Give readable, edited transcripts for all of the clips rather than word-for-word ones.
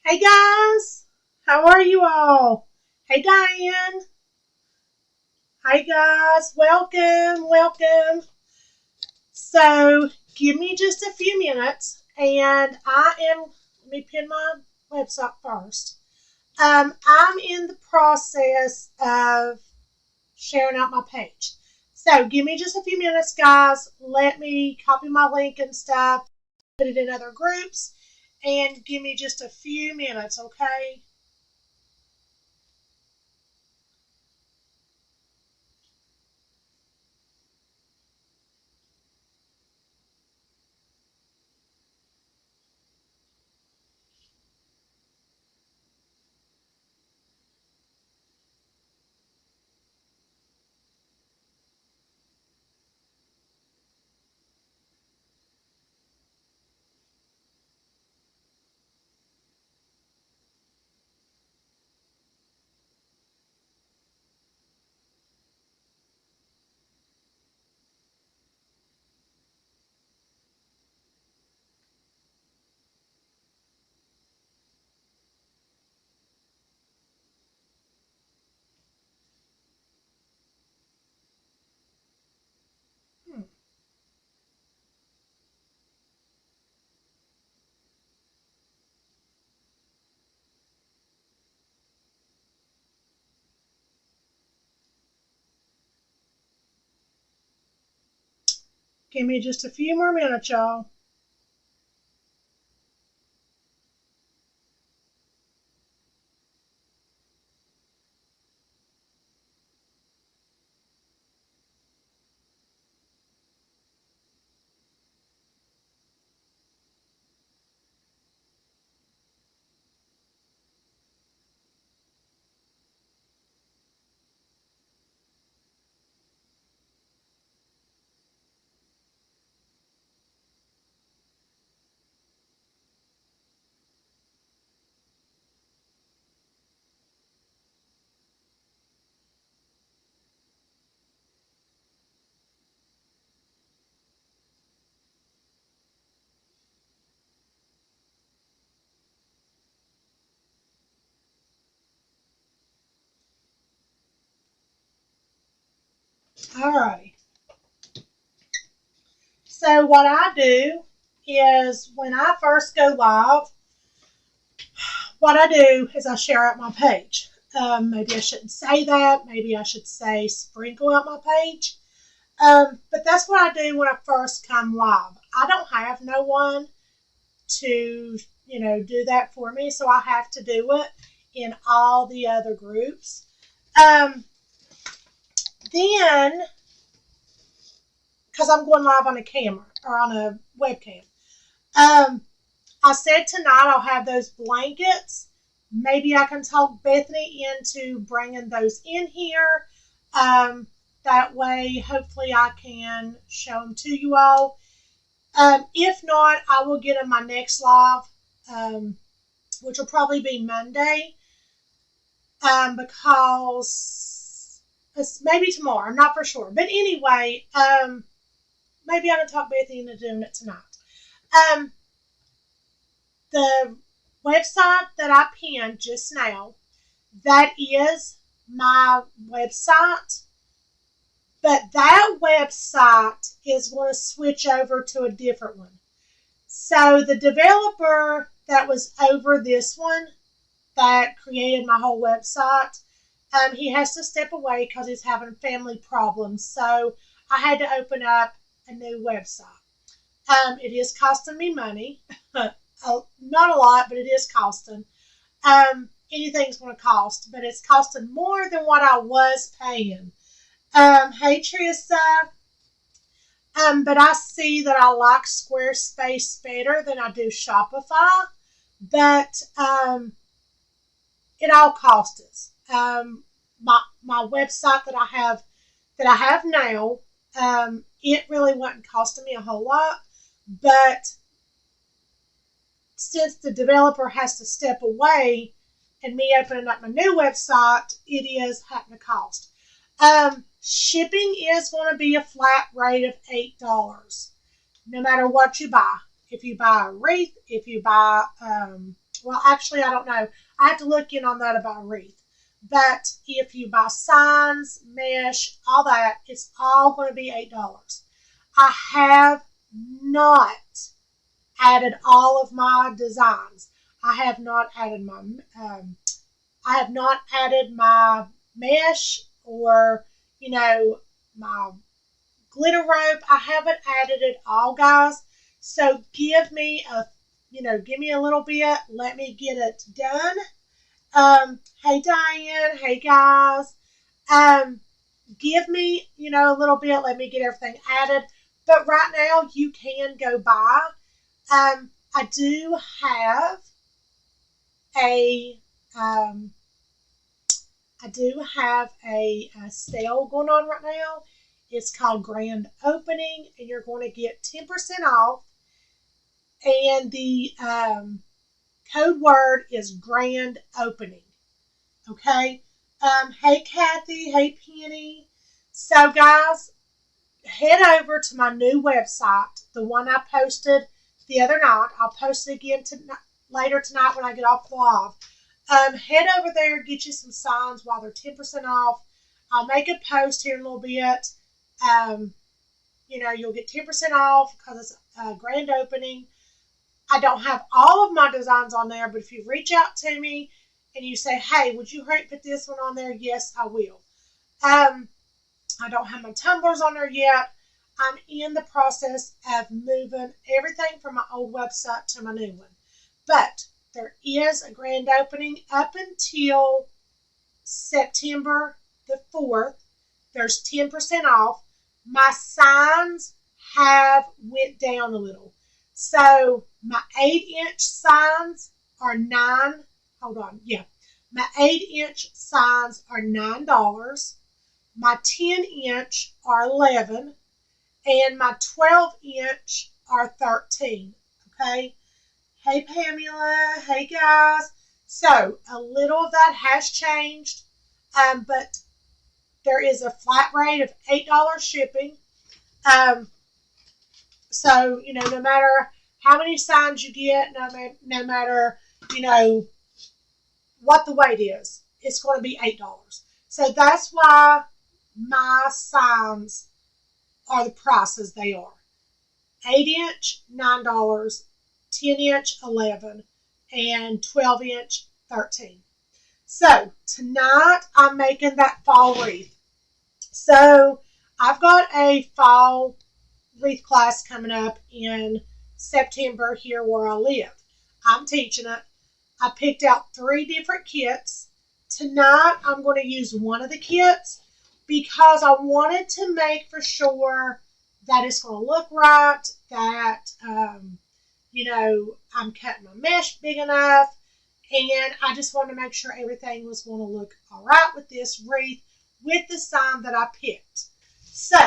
Hey guys, how are you all? Hey Diane. Hi guys, welcome. So give me just a few minutes and let me pin my website first. I'm in the process of sharing out my page. So give me just a few minutes, guys. Let me copy my link and stuff, put it in other groups, and give me just a few minutes, okay? Hmm. Give me just a few more minutes, y'all. Alrighty. So what I do is when I first go live, what I do is I share out my page. Maybe I shouldn't say that. Maybe I should say sprinkle out my page. But that's what I do when I first come live. I don't have no one to, do that for me, so I have to do it in all the other groups. Um, then, because I'm going live on a camera or on a webcam, um, I said tonight I'll have those blankets. Maybe I can talk Bethany into bringing those in here. Um, that way, hopefully, I can show them to you all. If not, I will get in my next live, um, which will probably be Monday, because it's maybe tomorrow. I'm not for sure. But anyway, maybe I can talk Bethany into doing it tonight. Um, the website that I pinned just now, that is my website, but that website is going to switch over to a different one. So the developer that was over this one that created my whole website, he has to step away because he's having family problems. So I had to open up a new website. It is costing me money. Not a lot, but it is costing. Anything's going to cost, but it's costing more than what I was paying. Hey, Trissa. But I see that I like Squarespace better than I do Shopify. But it all costs us. My website that I have now, it really wasn't costing me a whole lot, but since the developer has to step away and me opening up my new website, it is having to cost. Shipping is going to be a flat rate of $8, no matter what you buy. If you buy a Wreath, if you buy Well, actually, I don't know. I have to look in on that about Wreath. But if you buy signs, mesh, all that, it's all going to be $8. I have not added all of my designs. I have not added my mesh or, my glitter rope. I haven't added it all, guys. So give me a little bit. Let me get it done. Hey Diane, hey guys. Give me, a little bit. Let me get everything added. But right now you can go buy. I do have a sale going on right now. It's called Grand Opening, and you're going to get 10% off. And the code word is Grand Opening. Okay. Hey Kathy, hey Penny. So guys, head over to my new website, the one I posted the other night. I'll post it again later tonight when I get off the live. Head over there, get you some signs while they're 10% off. I'll make a post here in a little bit. You'll get 10% off because it's a grand opening. I don't have all of my designs on there, but if you reach out to me and you say, hey, would you put this one on there? Yes, I will. I don't have my tumblers on there yet. I'm in the process of moving everything from my old website to my new one. But there is a grand opening up until September the 4th. There's 10% off. My signs have went down a little. So my 8-inch signs are my 8-inch signs are $9. My 10-inch are $11, and my 12-inch are $13. Okay. Hey Pamela. Hey guys. So a little of that has changed, but there is a flat rate of $8 shipping. So, no matter how many signs you get, no matter, what the weight is, it's going to be $8. So that's why my signs are the prices they are. 8-inch, $9, 10-inch, $11, and 12-inch, $13. So tonight I'm making that fall wreath. So I've got a fall wreath class coming up in September here where I live. I'm teaching it. I picked out 3 different kits. Tonight I'm going to use one of the kits because I wanted to make for sure that it's going to look right, that, I'm cutting my mesh big enough, and I just wanted to make sure everything was going to look all right with this wreath with the sign that I picked. So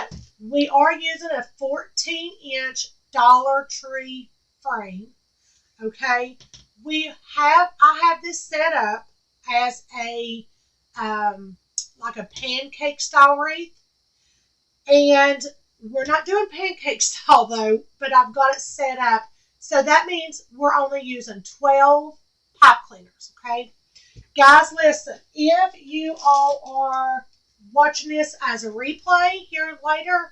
we are using a 14-inch Dollar Tree frame. Okay. I have this set up as a like a pancake style wreath, and we're not doing pancake style though, but I've got it set up. So that means we're only using 12 pipe cleaners. Okay. Guys, listen, if you all are watching this as a replay here later,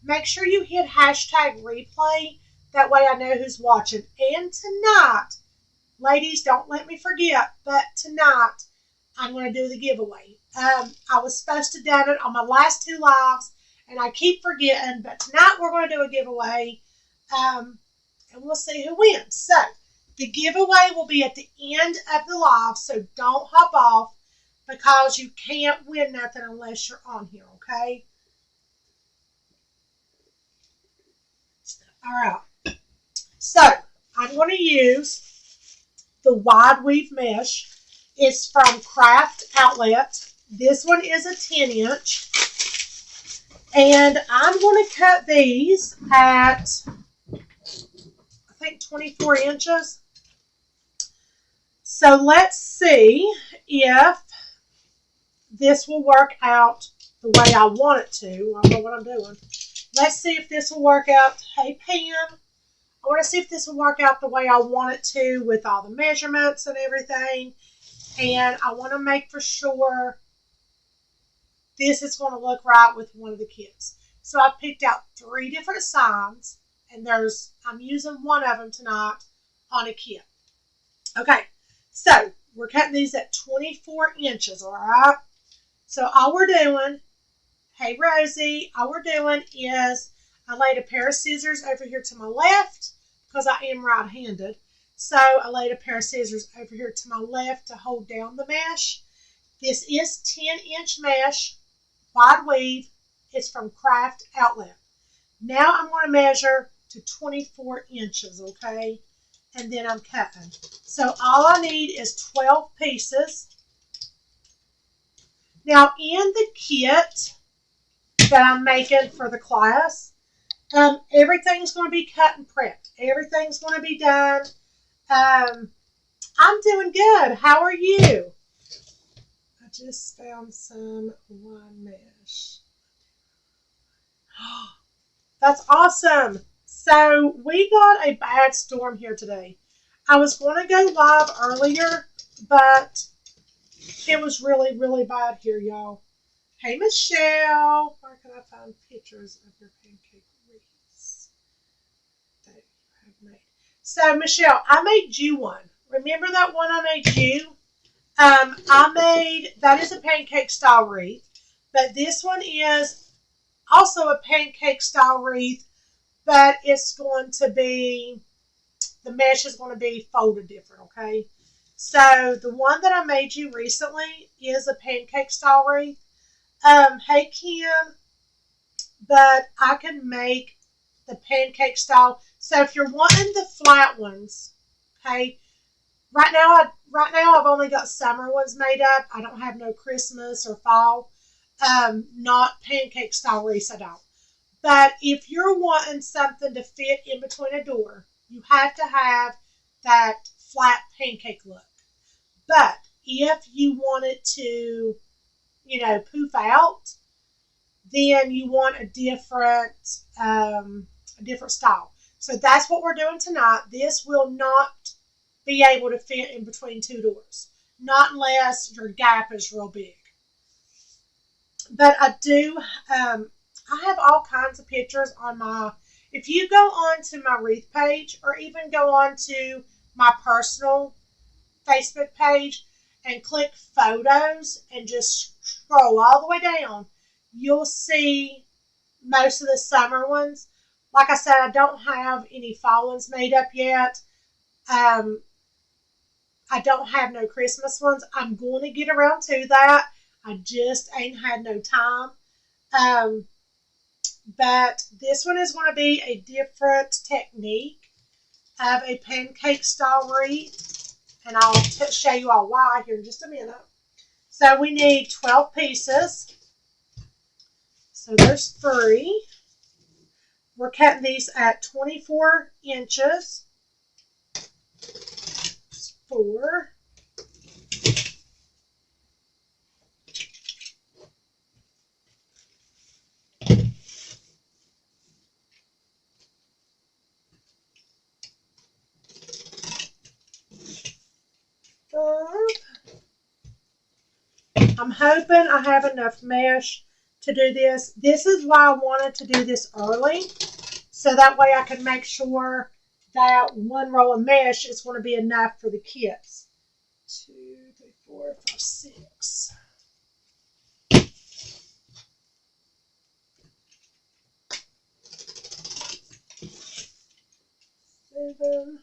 make sure you hit hashtag replay. That way I know who's watching. And tonight, ladies, don't let me forget, but tonight I'm going to do the giveaway. I was supposed to have done it on my last 2 lives, and I keep forgetting, but tonight we're going to do a giveaway, and we'll see who wins. So the giveaway will be at the end of the live, so don't hop off because you can't win nothing unless you're on here, okay? All right. So I'm going to use the wide weave mesh. It's from Craft Outlet. This one is a 10-inch. And I'm going to cut these at, I think, 24 inches. So let's see if this will work out the way I want it to. I don't know what I'm doing. Let's see if this will work out. Hey, Pam, I want to see if this will work out the way I want it to with all the measurements and everything. And I want to make for sure this is going to look right with one of the kits. So I picked out 3 different signs, and I'm using one of them tonight on a kit. Okay, so we're cutting these at 24 inches, all right? So all we're doing, hey Rosie, all we're doing is I laid a pair of scissors over here to my left because I am right-handed. So I laid a pair of scissors over here to my left to hold down the mesh. This is 10-inch mesh, wide weave. It's from Craft Outlet. Now I'm going to measure to 24 inches, okay? And then I'm cutting. So all I need is 12 pieces. Now in the kit that I'm making for the class, everything's going to be cut and prepped. Everything's going to be done. I'm doing good. How are you? I just found some wine mesh. That's awesome. So we got a bad storm here today. I was going to go live earlier, but it was really, really bad here, y'all. Hey, Michelle. Where can I find pictures of your pancake wreaths that you have made? So, Michelle, I made you one. Remember that one I made you? That is a pancake style wreath, but this one is also a pancake style wreath, but it's going to be, the mesh is going to be folded different, okay? So the one that I made you recently is a pancake style wreath. Hey Kim, but I can make the pancake style. So if you're wanting the flat ones, okay, right now I've only got summer ones made up. I don't have no Christmas or fall. Not pancake style wreaths, I don't. But if you're wanting something to fit in between a door, you have to have that flat pancake look. But if you want it to, poof out, then you want a different style. So that's what we're doing tonight. This will not be able to fit in between 2 doors, not unless your gap is real big. But I do, I have all kinds of pictures on if you go on to my Wreath page or even go on to my personal Facebook page and click photos and just scroll all the way down, you'll see most of the summer ones. Like I said, I don't have any fall ones made up yet. I don't have no Christmas ones. I'm going to get around to that. I just ain't had no time. But this one is going to be a different technique of a pancake style wreath. And I'll show you all why here in just a minute. So we need 12 pieces. So there's 3. We're cutting these at 24 inches. 4. 5. I'm hoping I have enough mesh to do this. This is why I wanted to do this early, so that way I can make sure that 1 roll of mesh is going to be enough for the kits. 2, 3, 4, 5, 6. 7.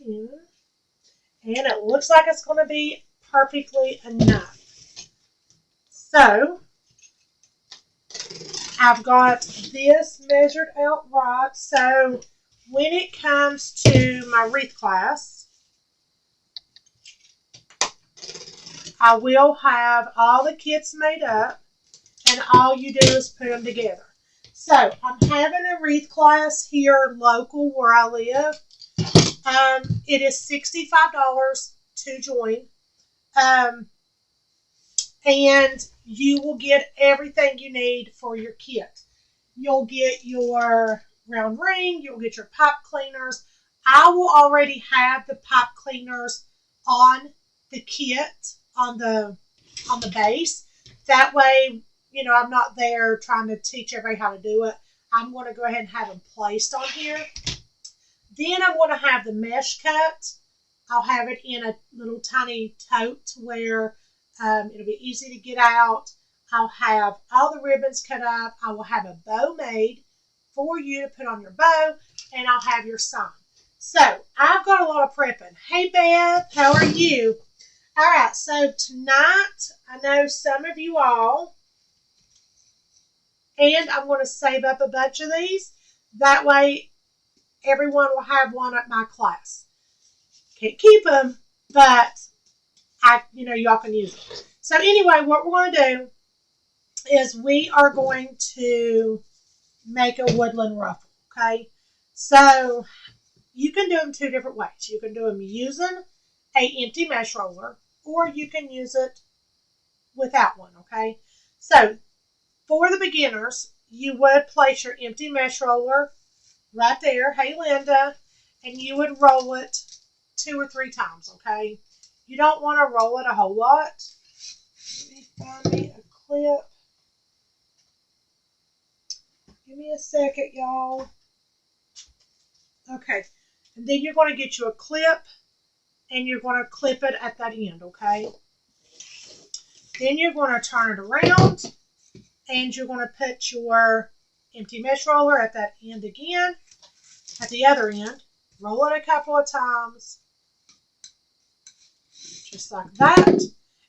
9. And it looks like it's going to be perfectly enough. So I've got this measured out right. So when it comes to my wreath class, I will have all the kits made up, and all you do is put them together. So I'm having a wreath class here local where I live. It is $65 to join. And you will get everything you need for your kit. You'll get your round ring, you'll get your pipe cleaners. I will already have the pipe cleaners on the kit, on the base. That way, I'm not there trying to teach everybody how to do it. I'm going to go ahead and have them placed on here. Then I'm going to have the mesh cut. I'll have it in a little tiny tote where it'll be easy to get out. I'll have all the ribbons cut up. I will have a bow made for you to put on your bow, and I'll have your sign. So I've got a lot of prepping. Hey Beth, how are you? All right, so tonight, I know some of you all, and I'm going to save up a bunch of these. That way, everyone will have one at my class. Can't keep them, but y'all can use them. So anyway, what we're going to do is we are going to make a woodland ruffle, okay? So you can do them two different ways. You can do them using an empty mesh roller, or you can use it without one, okay? So for the beginners, you would place your empty mesh roller right there, hey Linda, and you would roll it 2 or 3 times, okay? You don't want to roll it a whole lot. Let me find me a clip. Give me a second, y'all. Okay, and then you're going to get you a clip, and you're going to clip it at that end, okay? Then you're going to turn it around, and you're going to put your empty mesh roller at that end again, at the other end. Roll it a couple of times, just like that.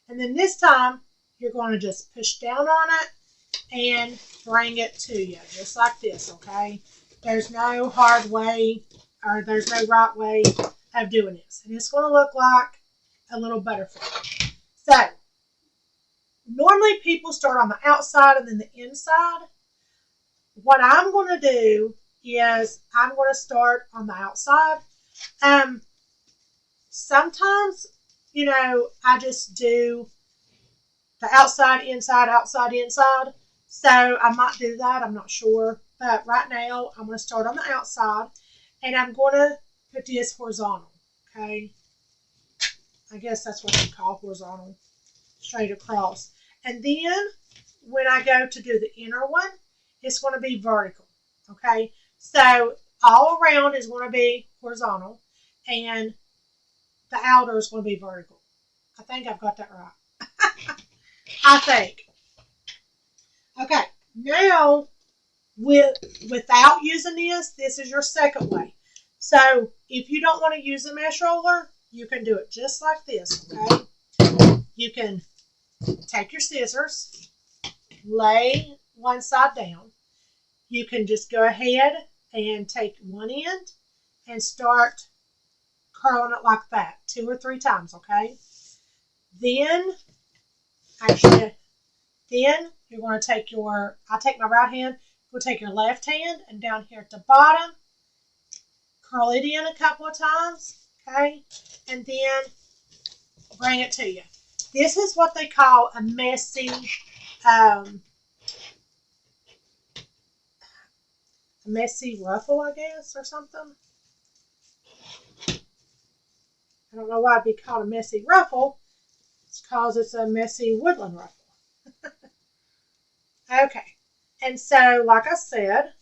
And then this time, you're going to just push down on it and bring it to you, just like this, okay? There's no hard way, or there's no right way of doing this. And it's going to look like a little butterfly. So, normally people start on the outside and then the inside. What I'm going to do is I'm going to start on the outside. Sometimes, I just do the outside, inside, outside, inside. So I might do that. I'm not sure. But right now, I'm going to start on the outside. And I'm going to put this horizontal. Okay. I guess that's what you call horizontal. Straight across. And then, when I go to do the inner one, it's going to be vertical. Okay. So, all around is going to be horizontal. And the outer is going to be vertical. I think I've got that right. I think. Okay, now without using this is your second way. So if you don't want to use a mesh roller, you can do it just like this, okay? You can take your scissors, lay one side down. You can just go ahead and take one end and start curling it like that 2 or 3 times, okay? Then you're going to take I'll take my right hand, you'll take your left hand, and down here at the bottom, curl it in a couple of times, okay? And then bring it to you. This is what they call a messy, ruffle, I guess, or something. I don't know why it'd be called a messy ruffle. It's because it's a messy woodland ruffle. Okay, and so like I said,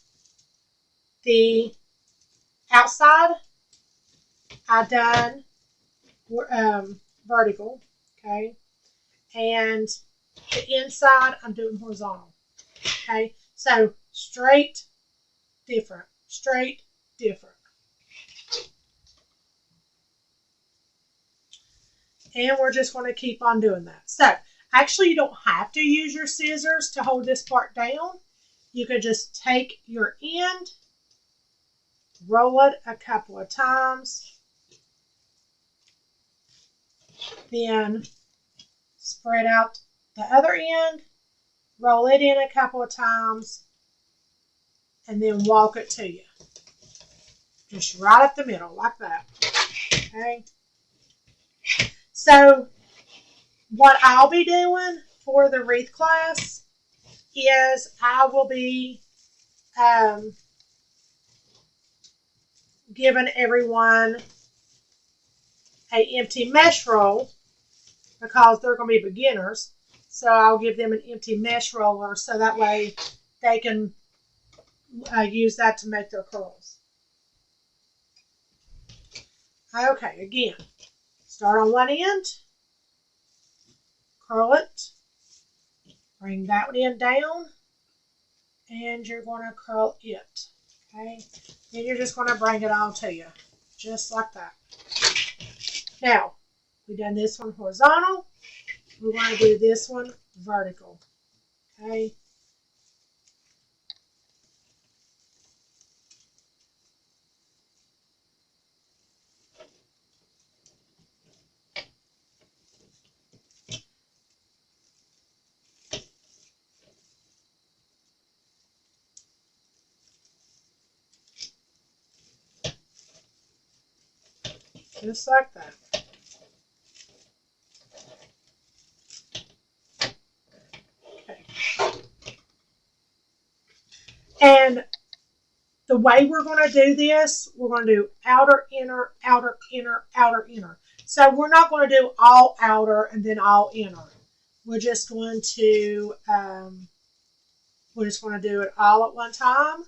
the outside I done vertical, okay, and the inside I'm doing horizontal, okay. So straight, different, straight, different. And we're just going to keep on doing that. So, actually, you don't have to use your scissors to hold this part down. You could just take your end roll it a couple of times, then spread out the other end, roll it in a couple of times, and then walk it to you. Just right up the middle, like that. Okay? So, what I'll be doing for the wreath class is I will be giving everyone an empty mesh roll because they're going to be beginners. So I'll give them an empty mesh roller so that way they can use that to make their curls. Okay, again, start on one end, curl it, bring that end down, and you're going to curl it. Okay, then you're just going to bring it all to you, just like that. Now, we've done this one horizontal. We're going to do this one vertical. Okay. Just like that. Okay. And the way we're going to do this, we're going to do outer, inner, outer, inner, outer, inner. So we're not going to do all outer and then all inner. We're just going to do it all at one time.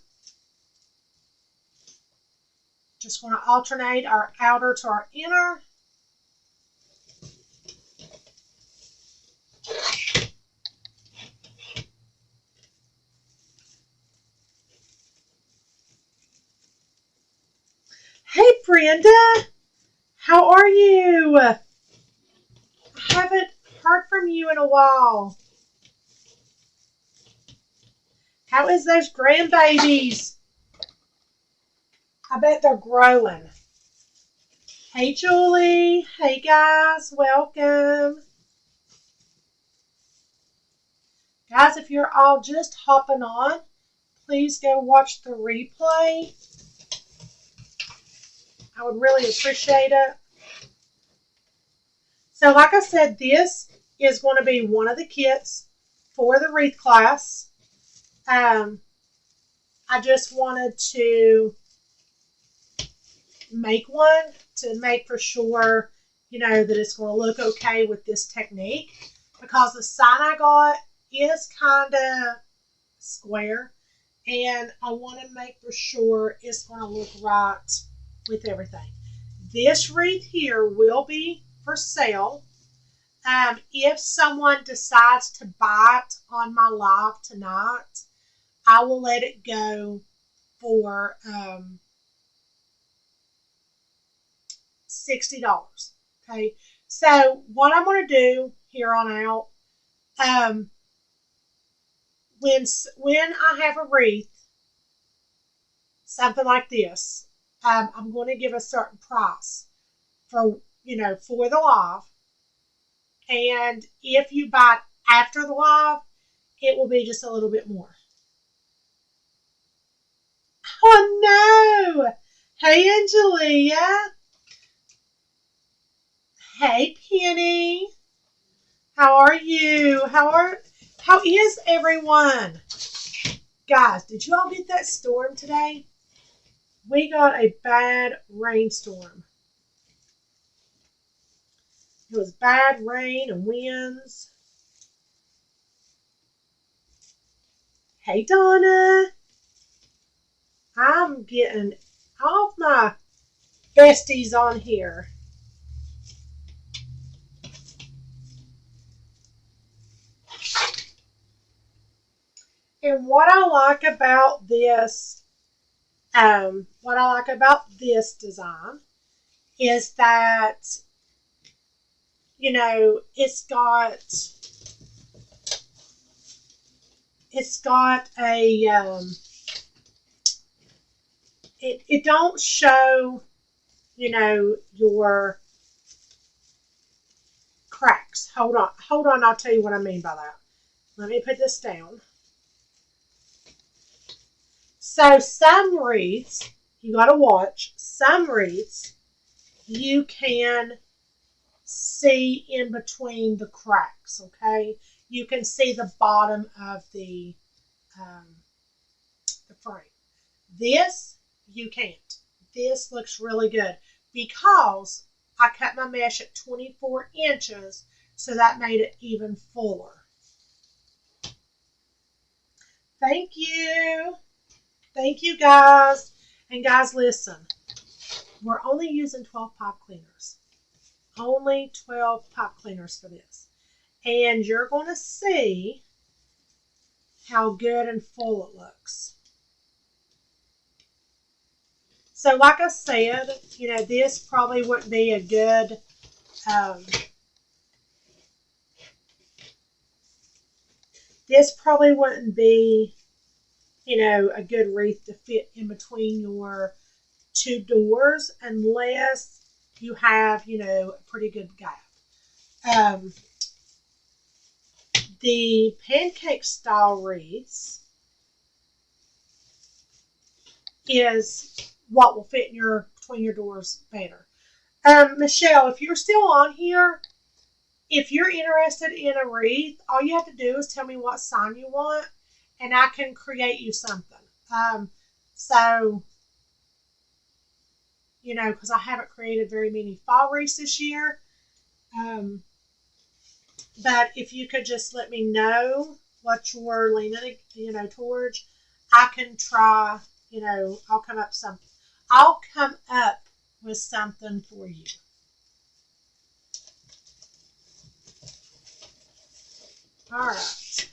Just going to alternate our outer to our inner. Hey, Brenda, how are you? I haven't heard from you in a while. How is those grandbabies? I bet they're growing. Hey, Julie. Hey, guys. Welcome. Guys, if you're all just hopping on, please go watch the replay. I would really appreciate it. So like I said, this is going to be one of the kits for the wreath class. I just wanted to make one to make for sure, that it's going to look okay with this technique, because the sign I got is kind of square, and I want to make for sure it's going to look right with everything. This wreath here will be for sale. If someone decides to buy it on my live tonight, I will let it go for $60. Okay, so what I'm going to do here on out, when I have a wreath, something like this, I'm going to give a certain price for the live, and if you buy it after the live, it will be just a little bit more. Oh no! Hey, Angelia. Hey, Penny. How are you? How is everyone? Guys, did you all get that storm today? We got a bad rainstorm. It was bad rain and winds. Hey, Donna. I'm getting all of my besties on here. And what I like about this design is that, it's got a it don't show, your cracks. Hold on, I'll tell you what I mean by that. Let me put this down. So some wreaths, you gotta watch, some wreaths you can see in between the cracks, okay? You can see the bottom of um, the frame. This, you can't. This looks really good because I cut my mesh at 24 inches, so that made it even fuller. Thank you. Thank you, guys. And guys, listen, we're only using 12 pipe cleaners. Only 12 pipe cleaners for this. And you're going to see how good and full it looks. So like I said, this probably wouldn't be a good this probably wouldn't be, a good wreath to fit in between your two doors unless you have, a pretty good gap. The pancake style wreaths is what will fit in between your doors better. Michelle, if you're still on here, if you're interested in a wreath, all you have to do is tell me what sign you want, and I can create you something. So, because I haven't created very many fall wreaths this year. But if you could just let me know what you're leaning, towards, I can try, I'll come up with something for you. All right.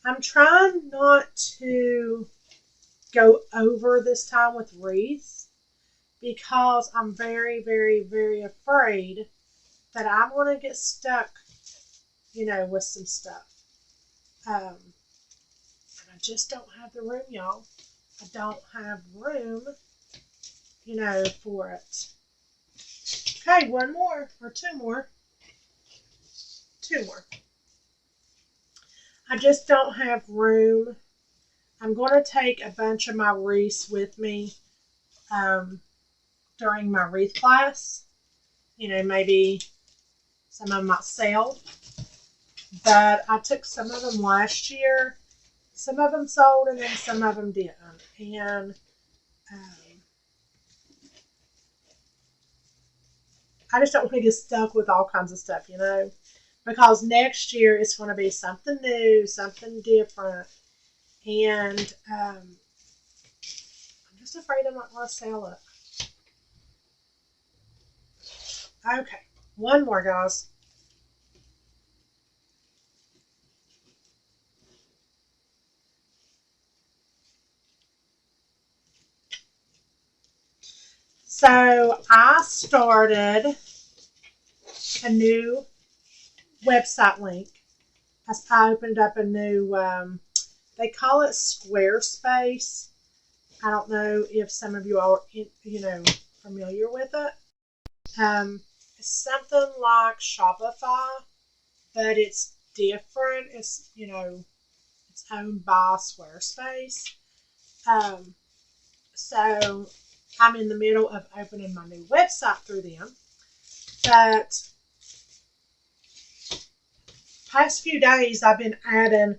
I'm trying not to go over this time with wreaths because I'm very, very, very afraid that I'm going to get stuck, with some stuff. And I just don't have the room, y'all. I don't have room, for it. Okay, one more or two more. Two more. I just don't have room. I'm going to take a bunch of my wreaths with me during my wreath class. Maybe some of them might sell. But I took some of them last year. Some of them sold and then some of them didn't. And I just don't want to get stuck with all kinds of stuff, because next year it's going to be something new, something different. And I'm just afraid I'm not going to sell it. Okay, one more, guys. So I started a new website link. I opened up a new, they call it Squarespace. I don't know if some of you are, familiar with it. It's something like Shopify, but it's different. It's, it's owned by Squarespace. So I'm in the middle of opening my new website through them. But past few days I've been adding,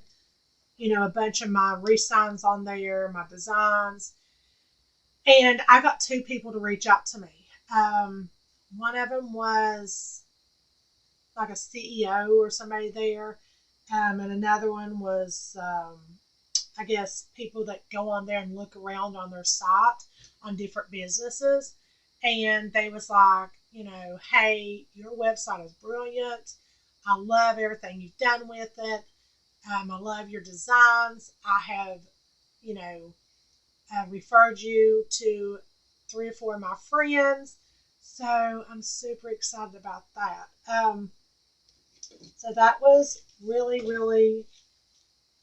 a bunch of my re-signs on there, my designs. And I got two people to reach out to me. One of them was like a CEO or somebody there. And another one was, I guess, people that go on there and look around on their site on different businesses. And they was like, hey, your website is brilliant. I love everything you've done with it. I love your designs. I have, referred you to 3 or 4 of my friends. So I'm super excited about that. So that was really, really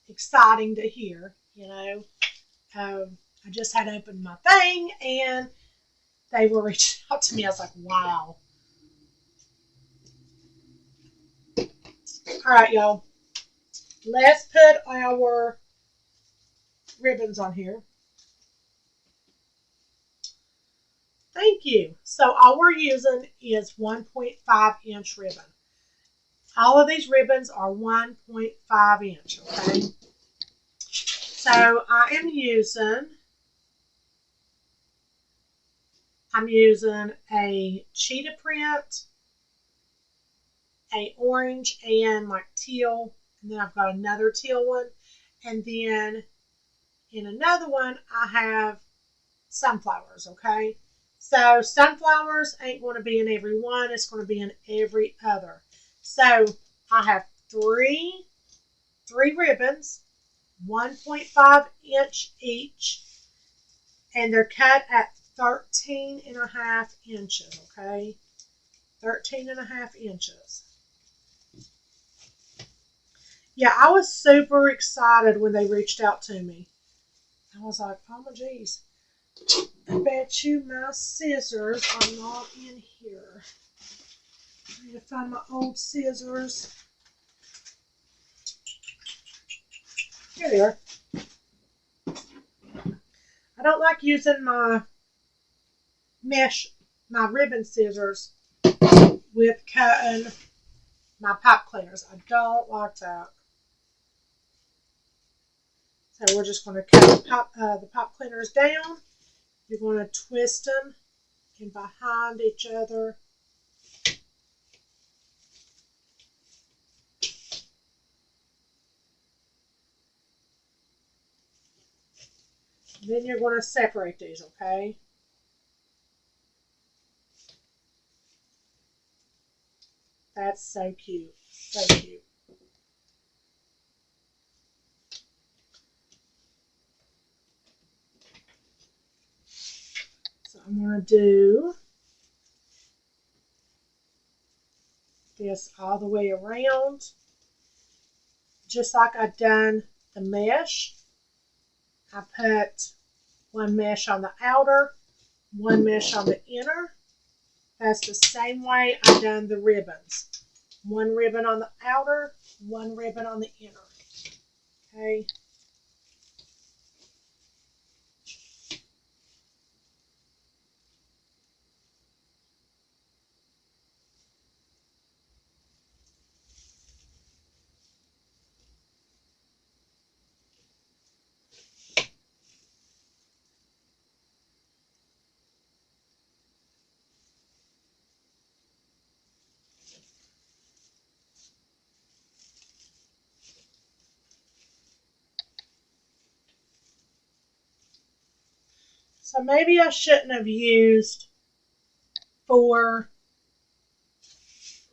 exciting to hear, you know. I just had opened my thing and they were reaching out to me. I was like, wow. All right, y'all. Let's put our ribbons on here. Thank you. So all we're using is 1.5 inch ribbon. All of these ribbons are 1.5 inch, okay? So I'm using a cheetah print, a orange, and like teal, and then I've got another teal one, and then in another one I have sunflowers, okay? So sunflowers ain't going to be in every one, it's going to be in every other. So I have three ribbons, 1.5 inch each, and they're cut at 13 and a half inches, okay? 13 and a half inches. Yeah, I was super excited when they reached out to me. I was like, oh my geez. I bet you my scissors are not in here. I need to find my old scissors. Here they are. I don't like using my ribbon scissors with cutting my pipe cleaners. I don't like that. So we're just going to cut the pipe cleaners down. You're going to twist them in behind each other. Then you're going to separate these, okay? That's so cute. So cute. So I'm going to do this all the way around. Just like I've done the mesh. I put one mesh on the outer, one mesh on the inner. That's the same way I've done the ribbons. One ribbon on the outer, one ribbon on the inner. Okay. So maybe I shouldn't have used 4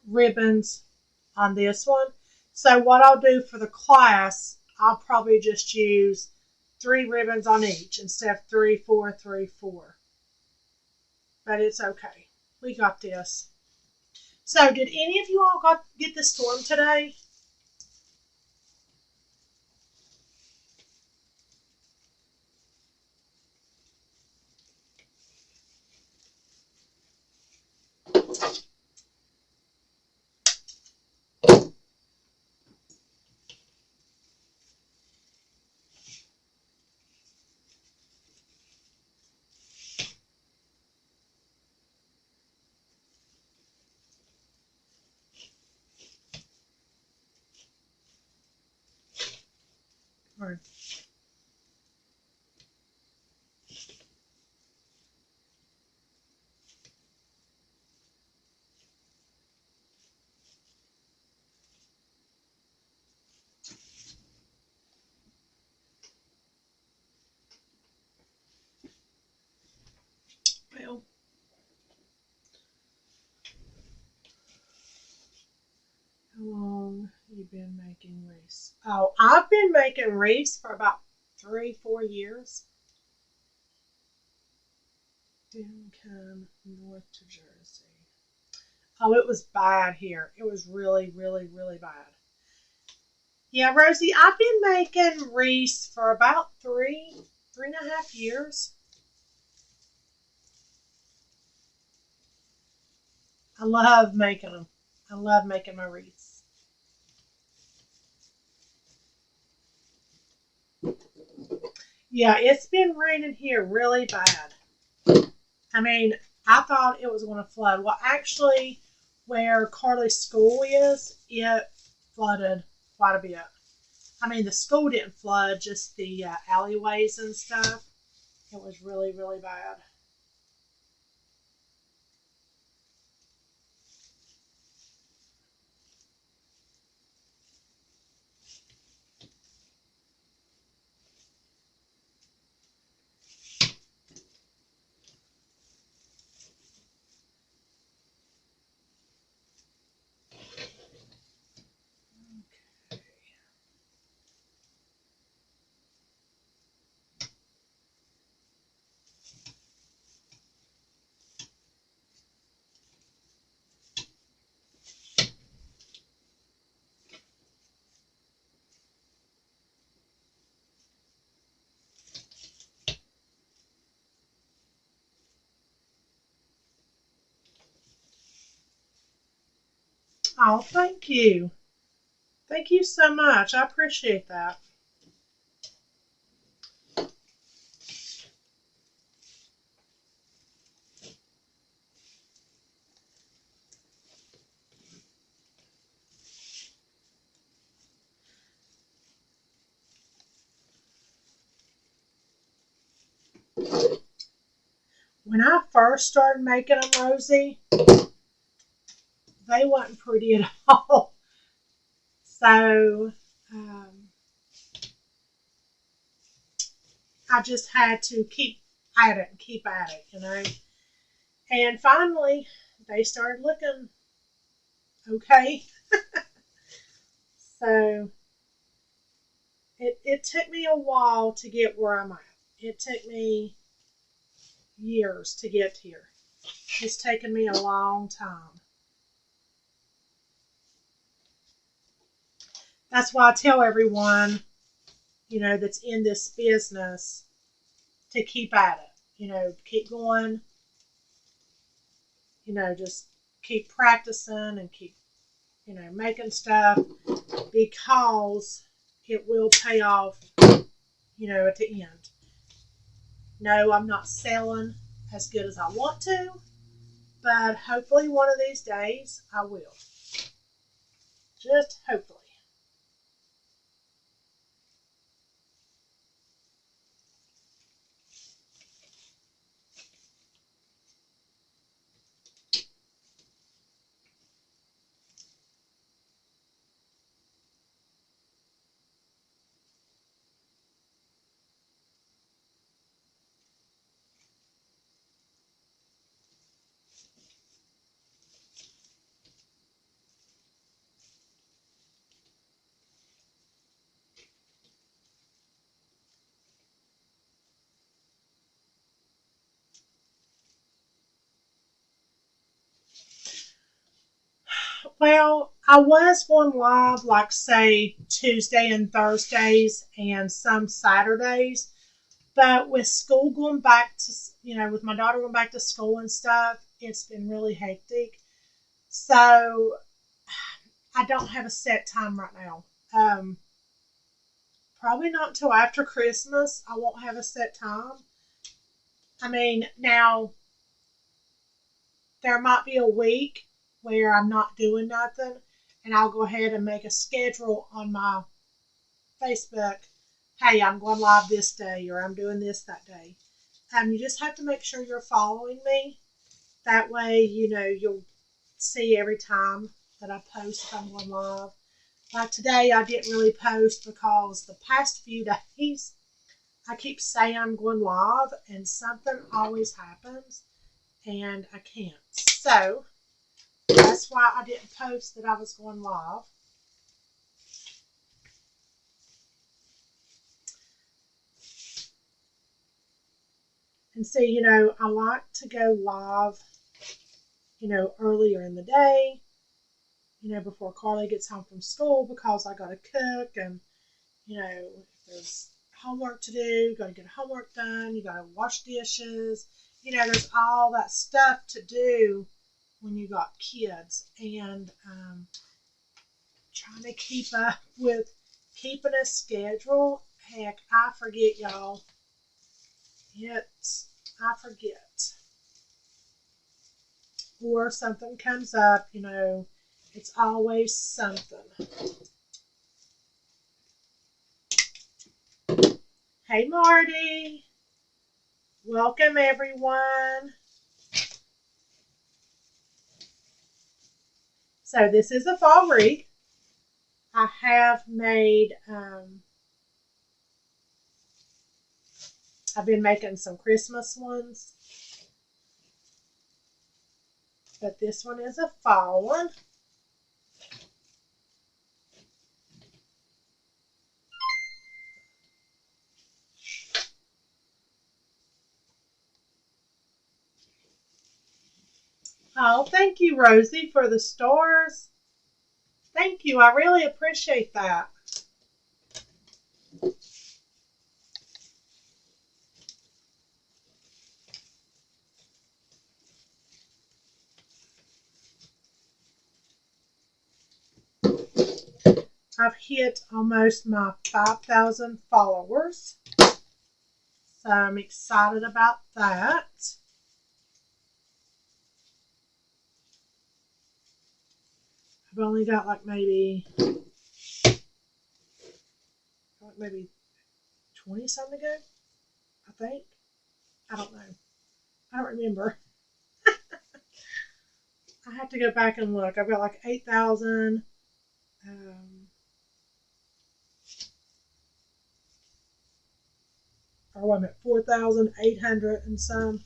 ribbons on this one. So what I'll do for the class, I'll probably just use 3 ribbons on each instead of 3, 4, 3, 4. But it's okay. We got this. So did any of you all get the storm today? Or well, how long have you been making wreaths? Oh, I've been making wreaths for about 3, 4 years. Then come north to Jersey. Oh, it was bad here. It was really, really, really bad. Yeah, Rosie, I've been making wreaths for about 3.5 years. I love making them. I love making my wreaths. Yeah, it's been raining here really bad. I mean, I thought it was going to flood. Well, actually, where Carly's school is, it flooded quite a bit. I mean, the school didn't flood, just the alleyways and stuff. It was really, really bad. Oh, thank you. Thank you so much. I appreciate that. When I first started making them, Rosie, they wasn't pretty at all. So um, I just had to keep at it and keep at it, you know. And finally, they started looking okay. So it took me a while to get where I'm at. It took me years to get here. It's taken me a long time. That's why I tell everyone, that's in this business to keep at it. Keep going, just keep practicing and keep, making stuff because it will pay off, at the end. No, I'm not selling as good as I want to, but hopefully one of these days I will. Just hopefully. Well, I was going live like say Tuesday and Thursdays and some Saturdays, but with school going back to, with my daughter going back to school and stuff, it's been really hectic. So I don't have a set time right now. Probably not until after Christmas. I won't have a set time. I mean, now there might be a week where I'm not doing nothing, and I'll go ahead and make a schedule on my Facebook. Hey, I'm going live this day, or I'm doing this that day. You just have to make sure you're following me. That way, you'll see every time that I post if I'm going live. Like today, I didn't really post because the past few days, I keep saying I'm going live, and something always happens, and I can't. So that's why I didn't post that I was going live. And see, I like to go live, earlier in the day, before Carly gets home from school because I got to cook and, if there's homework to do, got to get homework done, you got to wash dishes. There's all that stuff to do when you got kids. And trying to keep up with keeping a schedule. Heck, I forget, y'all. I forget. Or something comes up, it's always something. Hey, Marty. Welcome, everyone. So this is a fall wreath. I have made, I've been making some Christmas ones. But this one is a fall one. Oh, thank you, Rosie, for the stars. Thank you. I really appreciate that. I've hit almost my 5,000 followers. So I'm excited about that. I've only got like maybe 20 something ago, I think. I don't know. I don't remember. I have to go back and look. I've got like 8,000. Or I'm at 4,800 and some.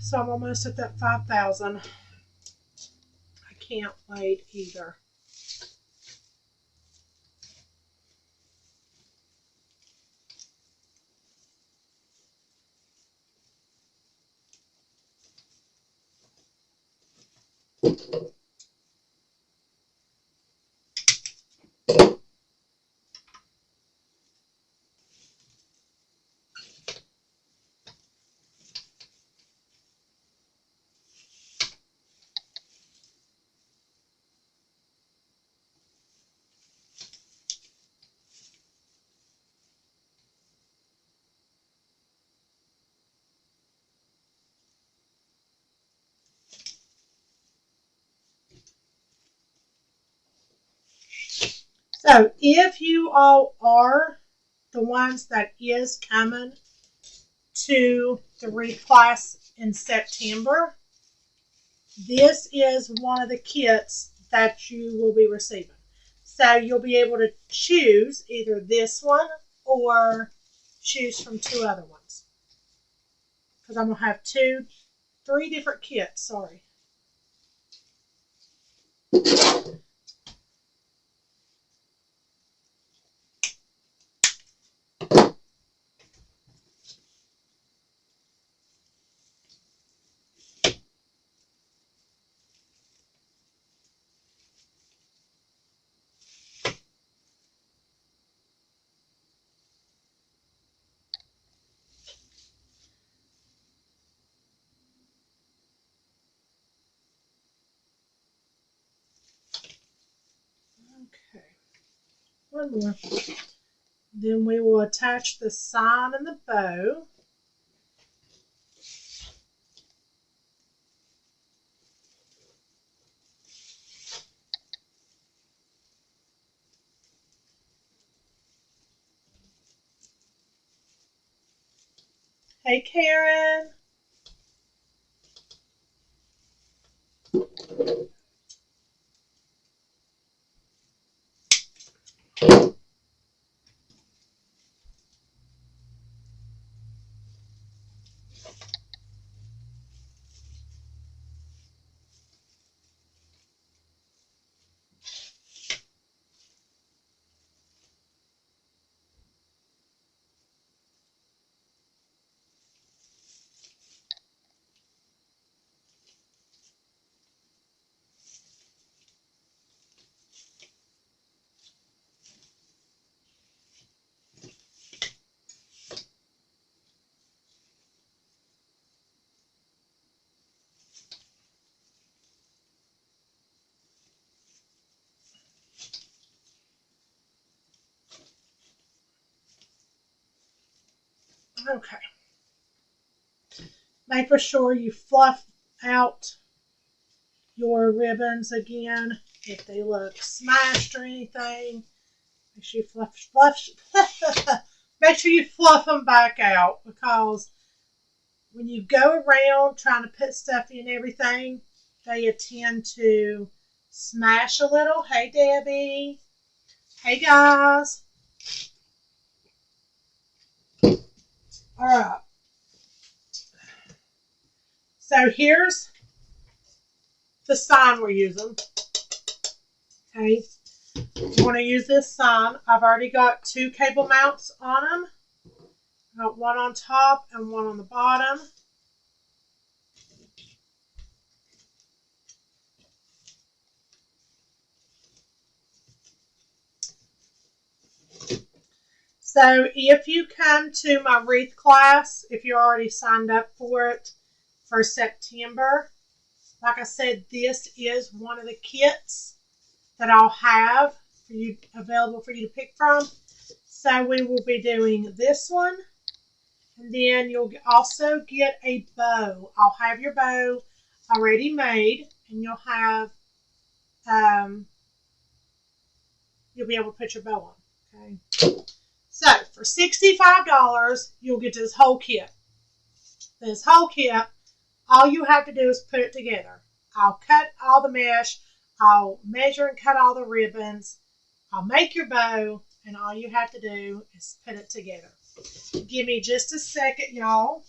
So I'm almost at that 5,000. I can't wait either. So if you all are the ones that is coming to the Wreath class in September, this is one of the kits that you will be receiving. So you'll be able to choose either this one or choose from two other ones. Because I'm going to have three different kits, sorry. Okay. One more. Then we will attach the sign and the bow. Hey, Karen. Okay. Make for sure you fluff out your ribbons again if they look smashed or anything. Make sure you make sure you fluff them back out, because when you go around trying to put stuff in everything, they tend to smash a little. Hey, Debbie. Hey, guys. All right. So here's the sign we're using. Okay. You want to use this sign. I've already got 2 cable mounts on them. I've got one on top and one on the bottom. So if you come to my Wreath class, if you're already signed up for it for September, like I said, this is one of the kits that I'll have for you available for you to pick from. So we will be doing this one, and then you'll also get a bow. I'll have your bow already made, and you'll have you'll be able to put your bow on. Okay. So for $65, you'll get this whole kit. This whole kit, all you have to do is put it together. I'll cut all the mesh, I'll measure and cut all the ribbons, I'll make your bow, and all you have to do is put it together. Give me just a second, y'all.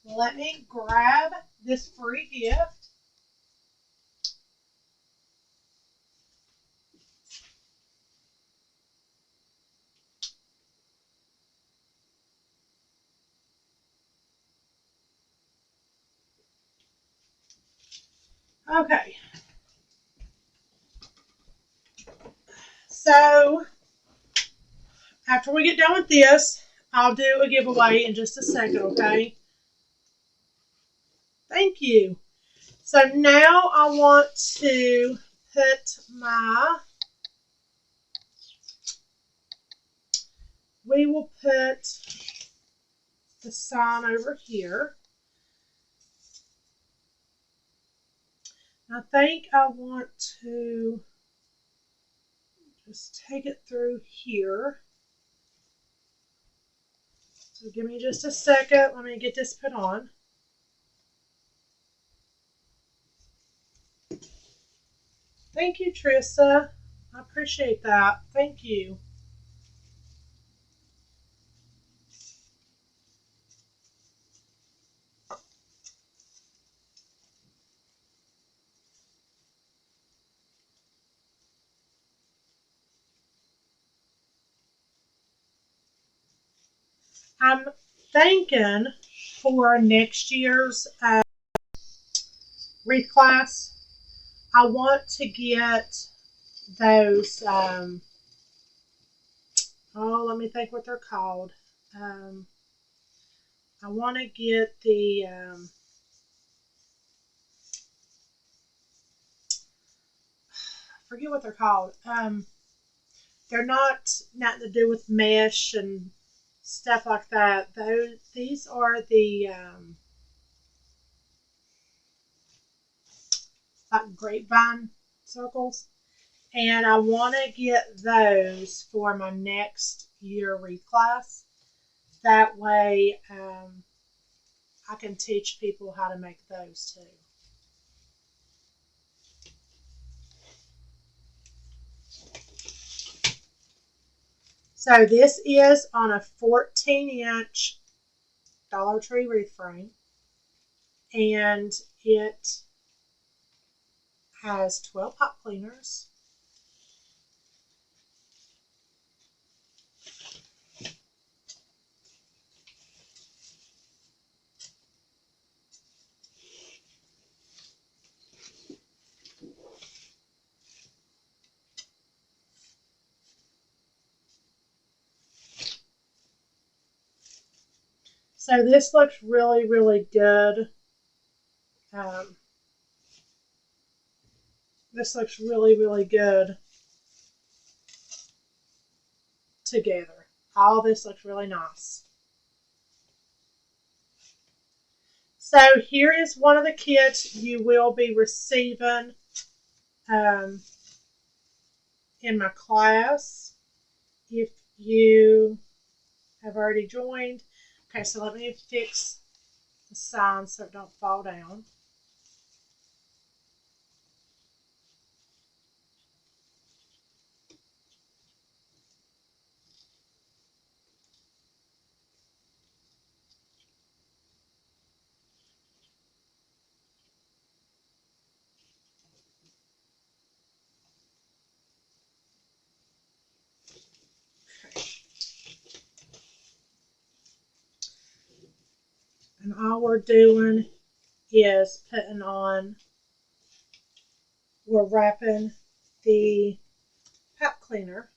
Let me grab this free gift. Okay. So, after we get done with this, I'll do a giveaway in just a second, okay? Thank you. So now I want to put we will put the sign over here. I think I want to just take it through here. So give me just a second. Let me get this put on. Thank you, Trissa. I appreciate that. Thank you. I'm thinking for next year's Wreath class, I want to get those, let me think what they're called. I want to get the, I forget what they're called. They're not nothing to do with mesh and stuff like that. These are the like grapevine circles, and I want to get those for my next year Wreath class. That way, I can teach people how to make those too. So this is on a 14-inch Dollar Tree wreath frame, and it has 12 pop cleaners. So this looks really, really good. This looks really, really good together. All this looks really nice. So here is one of the kits you will be receiving in my class if you have already joined. Okay, so let me fix the sign so it don't fall down. And all we're doing is we're wrapping the pipe cleaner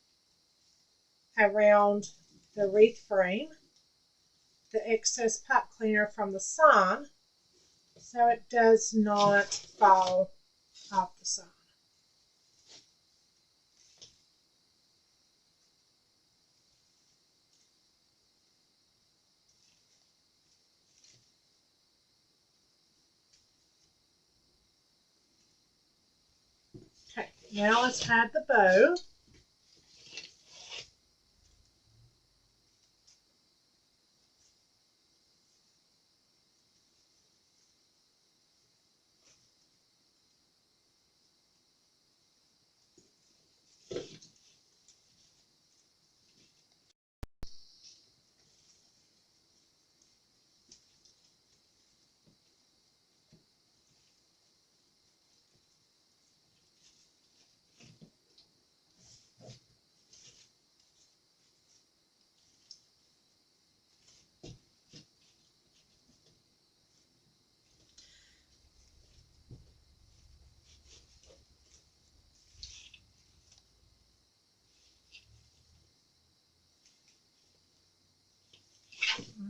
around the wreath frame, the excess pipe cleaner from the sign, so it does not fall off the sign. Okay, now let's add the bow.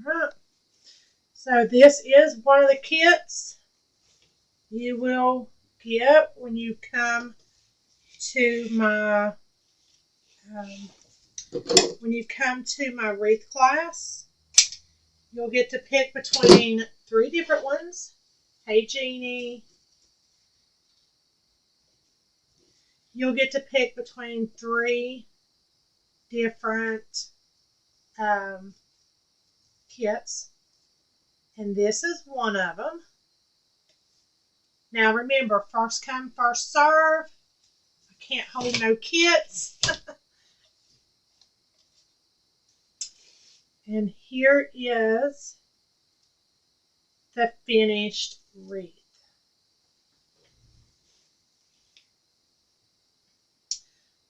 All right. So this is one of the kits you will get when you come to my wreath class. You'll get to pick between 3 different ones. Hey Jeannie. You'll get to pick between 3 different kits, and this is one of them. Now remember, first come, first serve. I can't hold no kits. And here is the finished wreath.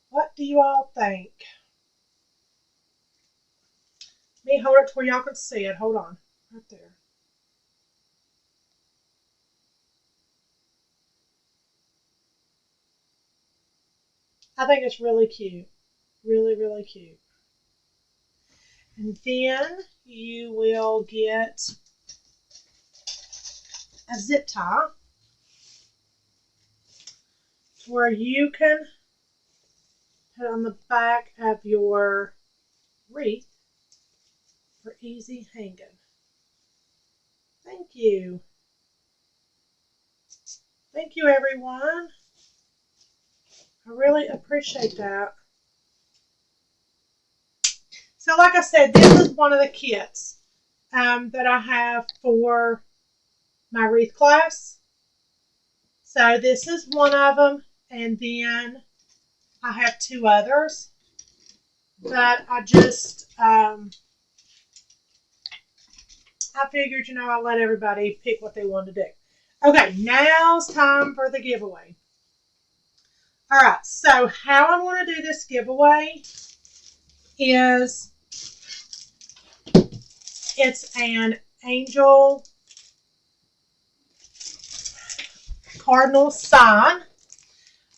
What do you all think? Let me hold it to where y'all can see it. Hold on. Right there. I think it's really cute. Really, really cute. And then you will get a zip tie where you can put on the back of your wreath for easy hanging. Thank you. Thank you, everyone. I really appreciate that. So like I said, this is one of the kits that I have for my wreath class. So this is one of them, and then I have 2 others that I just, I figured, I'll let everybody pick what they want to do. Okay, now's time for the giveaway. All right, so how I'm going to do this giveaway is it's an angel cardinal sign.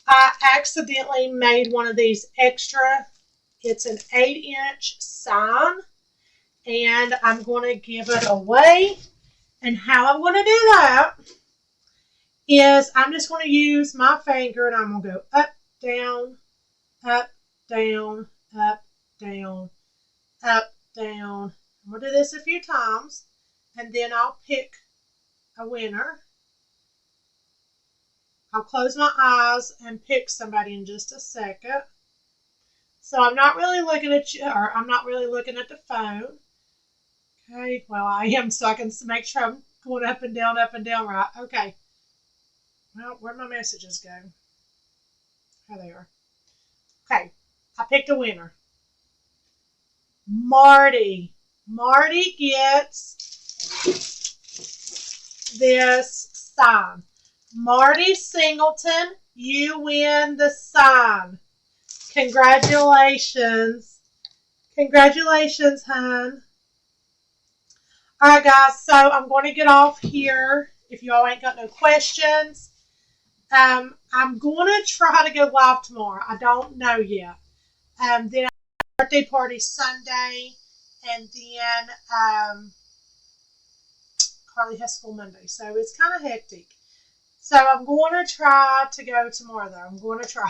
I accidentally made one of these extra. It's an 8-inch sign, and I'm going to give it away. And how I'm going to do that is I'm just going to use my finger, and I'm going to go up, down, up, down, up, down, up, down. I'm going to do this a few times, and then I'll pick a winner. I'll close my eyes and pick somebody in just a second. So I'm not really looking at you, or I'm not really looking at the phone. Okay, well, I am, so I can make sure I'm going up and down, right. Okay. Well, where'd my messages go? Oh, they are. Okay, I picked a winner. Marty. Marty gets this sign. Marty Singleton, you win the sign. Congratulations. Congratulations, hon. All right, guys, so I'm going to get off here. If y'all ain't got no questions, I'm going to try to go live tomorrow. I don't know yet. Then birthday party Sunday, and then Carly has school Monday, so it's kind of hectic. So I'm going to try to go tomorrow, though. I'm going to try.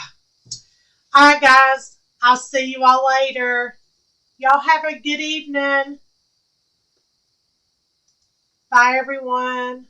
All right, guys, I'll see you all later. Y'all have a good evening. Bye, everyone.